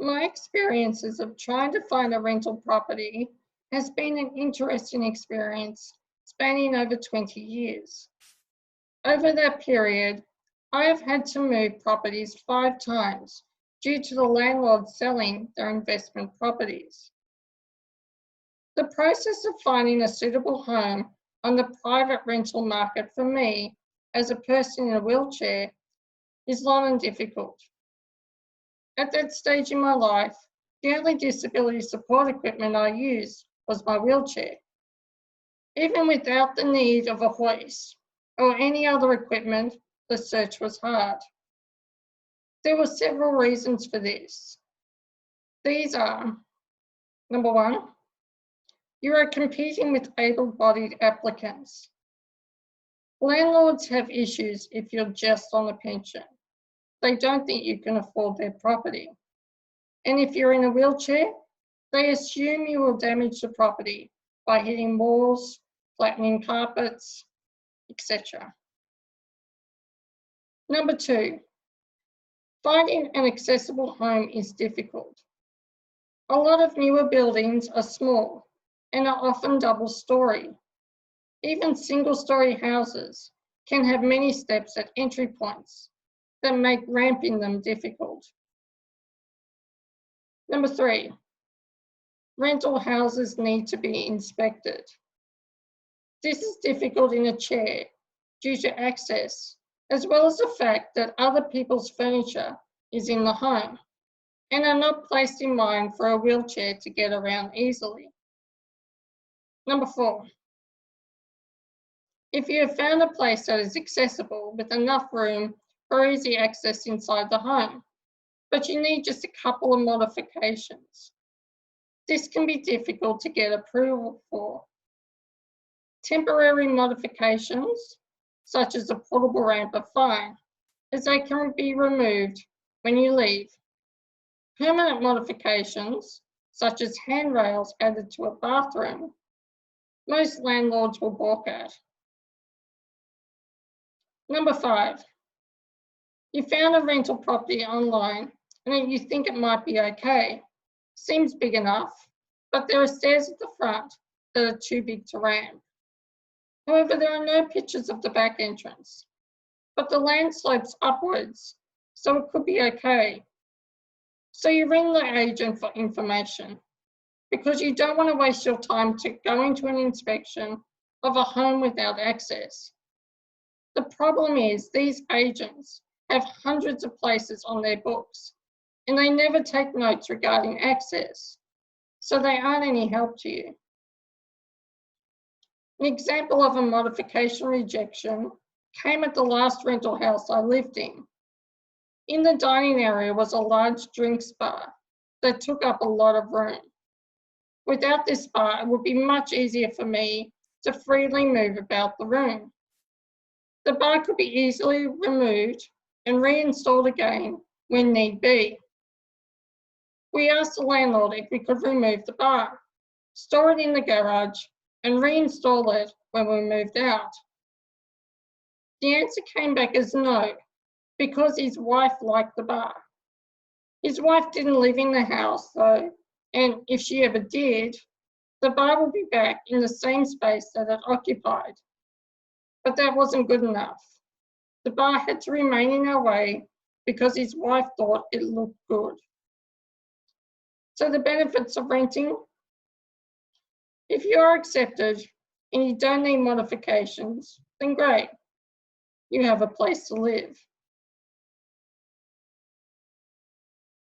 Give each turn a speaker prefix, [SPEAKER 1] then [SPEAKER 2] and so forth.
[SPEAKER 1] My experiences of trying to find a rental property has been an interesting experience spanning over 20 years. Over that period, I have had to move properties 5 times due to the landlord selling their investment properties. The process of finding a suitable home on the private rental market for me, as a person in a wheelchair, is long and difficult. At that stage in my life, the only disability support equipment I used was my wheelchair. Even without the need of a hoist or any other equipment, the search was hard. There were several reasons for this. These are, number one, you are competing with able-bodied applicants. Landlords have issues if you're just on a pension. They don't think you can afford their property. And if you're in a wheelchair, they assume you will damage the property by hitting walls, flattening carpets, etc. Number two, finding an accessible home is difficult. A lot of newer buildings are small and are often double-story. Even single-story houses can have many steps at entry points that make ramping them difficult. Number three, rental houses need to be inspected. This is difficult in a chair due to access, as well as the fact that other people's furniture is in the home and are not placed in mind for a wheelchair to get around easily. Number four, if you have found a place that is accessible with enough room for easy access inside the home, but you need just a couple of modifications, this can be difficult to get approval for. Temporary modifications, such as a portable ramp, are fine, as they can be removed when you leave. Permanent modifications, such as handrails added to a bathroom, most landlords will balk at. Number five, you found a rental property online and you think it might be okay. Seems big enough, but there are stairs at the front that are too big to ramp. However, there are no pictures of the back entrance, but the land slopes upwards, so it could be okay. So you ring the agent for information because you don't want to waste your time to go into an inspection of a home without access. The problem is these agents have hundreds of places on their books and they never take notes regarding access, so they aren't any help to you. An example of a modification rejection came at the last rental house I lived in. In the dining area was a large drinks bar that took up a lot of room. Without this bar, it would be much easier for me to freely move about the room. The bar could be easily removed and reinstalled again when need be. We asked the landlord if we could remove the bar, store it in the garage, and reinstall it when we moved out. The answer came back as no, because his wife liked the bar. His wife didn't live in the house though, and if she ever did, the bar would be back in the same space that it occupied. But that wasn't good enough. The bar had to remain in our way because his wife thought it looked good. So the benefits of renting: if you are accepted and you don't need modifications, then great, you have a place to live.